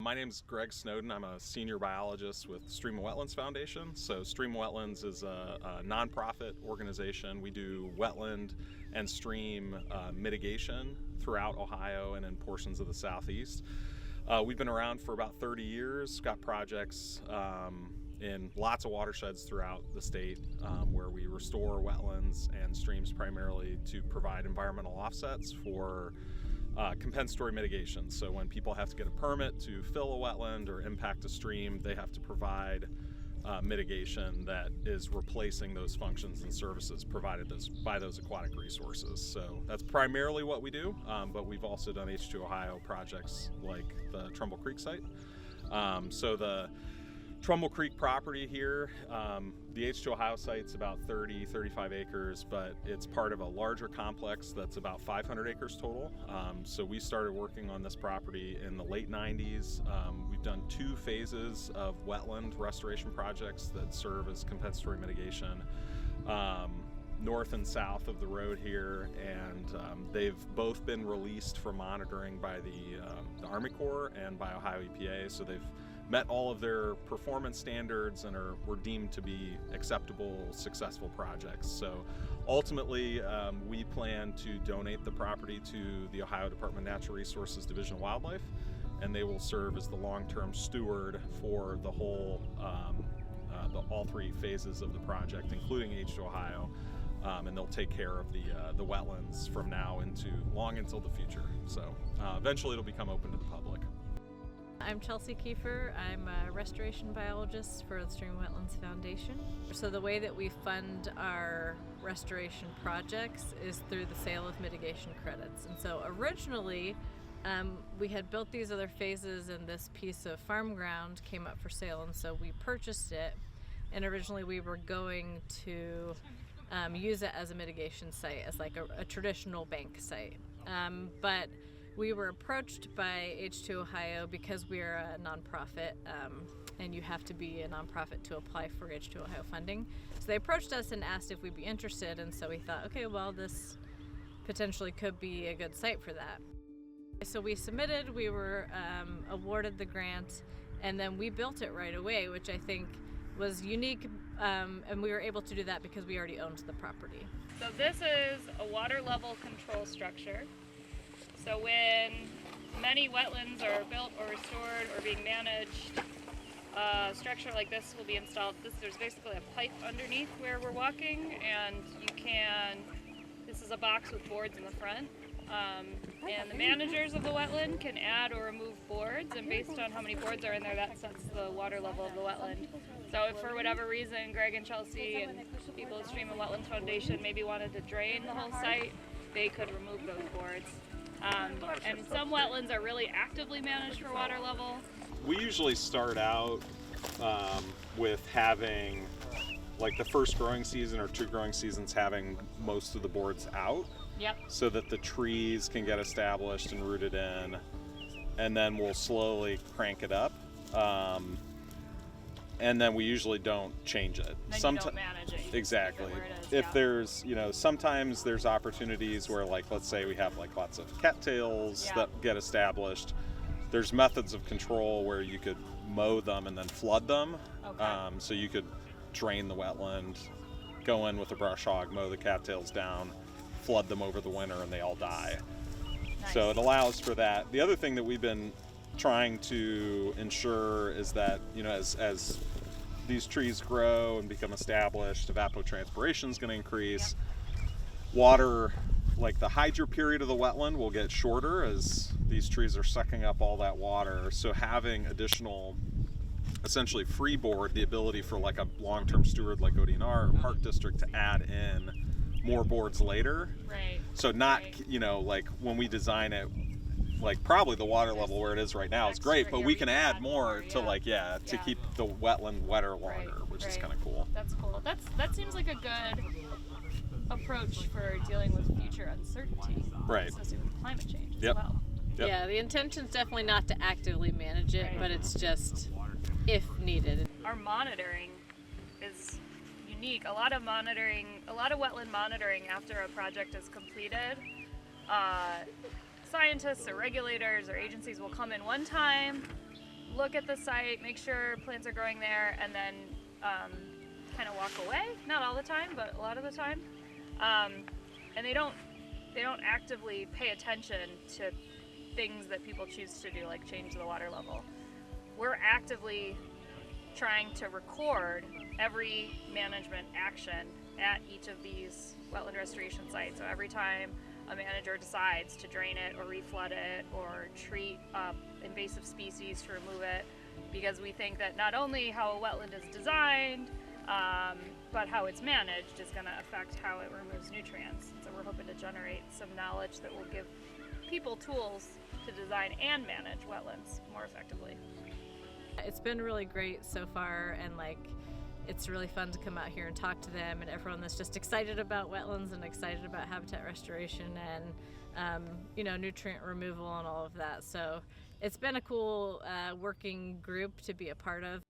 My name's Greg Snowden. I'm a senior biologist with Stream and Wetlands Foundation. So Stream and Wetlands is a nonprofit organization. We do wetland and stream mitigation throughout Ohio and in portions of the Southeast. We've been around for about 30 years, got projects in lots of watersheds throughout the state where we restore wetlands and streams primarily to provide environmental offsets for compensatory mitigation. So when people have to get a permit to fill a wetland or impact a stream, they have to provide mitigation that is replacing those functions and services provided by those aquatic resources. So that's primarily what we do, but we've also done H2Ohio projects like the Trumbull Creek site. So the Trumbull Creek property here, the H2Ohio site's about 35 acres, but it's part of a larger complex that's about 500 acres total. So we started working on this property in the late 90s. We've done 2 phases of wetland restoration projects that serve as compensatory mitigation north and south of the road here, and they've both been released for monitoring by the Army Corps and by Ohio EPA, so they've met all of their performance standards and were deemed to be acceptable, successful projects. So ultimately, we plan to donate the property to the Ohio Department of Natural Resources Division of Wildlife, and they will serve as the long-term steward for the whole, all 3 phases of the project, including H2Ohio. And they'll take care of the wetlands from now long until the future. So eventually it'll become open to the public. I'm Chelsea Keefer. I'm a restoration biologist for the Stream and Wetlands Foundation. So the way that we fund our restoration projects is through the sale of mitigation credits. And so originally we had built these other phases, and this piece of farm ground came up for sale, and so we purchased it. And originally we were going to use it as a mitigation site, as like a traditional bank site. But we were approached by H2Ohio because we're a nonprofit, and you have to be a nonprofit to apply for H2Ohio funding. So they approached us and asked if we'd be interested, and so we thought, okay, well, this potentially could be a good site for that. So we submitted, we were awarded the grant, and then we built it right away, which I think was unique, and we were able to do that because we already owned the property. So this is a water level control structure. So when many wetlands are built or restored or being managed, a structure like this will be installed. There's basically a pipe underneath where we're walking, and this is a box with boards in the front. And the managers of the wetland can add or remove boards, and based on how many boards are in there, that sets the water level of the wetland. So if for whatever reason Greg and Chelsea and people at Stream and Wetlands Foundation maybe wanted to drain the whole site, they could remove those boards. And some wetlands are really actively managed for water level. We usually start out with having, like, the first growing season or 2 growing seasons having most of the boards out. Yep. So that the trees can get established and rooted in, and then we'll slowly crank it up. And then we usually don't change it. Then you don't manage it. Exactly. If there's, sometimes there's opportunities where, like, let's say we have like lots of cattails that get established. There's methods of control where you could mow them and then flood them. Okay. So you could drain the wetland, go in with a brush hog, mow the cattails down, flood them over the winter, and they all die. Nice. So it allows for that. The other thing that we've been trying to ensure is that, as these trees grow and become established, evapotranspiration is going to increase. Yep. Water, like the hydro period of the wetland, will get shorter as these trees are sucking up all that water. So having additional, essentially freeboard, the ability for like a long-term steward like ODNR or Park District to add in more boards later. Right. So not, like when we design it, like probably the water level where it is right now is great, but we can add more to to keep the wetland wetter longer, which is kind of cool. That's cool. That seems like a good approach for dealing with future uncertainty associated with climate change as well. Yep. Yeah, the intention's definitely not to actively manage it, but it's just if needed. Our monitoring is unique. A lot of wetland monitoring after a project is completed. Scientists or regulators or agencies will come in one time, look at the site, make sure plants are growing there, and then kind of walk away. Not all the time, but a lot of the time. And they don't actively pay attention to things that people choose to do, like change the water level. We're actively trying to record every management action at each of these wetland restoration sites. So every time a manager decides to drain it or reflood it or treat invasive species to remove it, because we think that not only how a wetland is designed, but how it's managed is going to affect how it removes nutrients. So we're hoping to generate some knowledge that will give people tools to design and manage wetlands more effectively. It's been really great so far, and it's really fun to come out here and talk to them and everyone that's just excited about wetlands and excited about habitat restoration and nutrient removal and all of that. So it's been a cool working group to be a part of.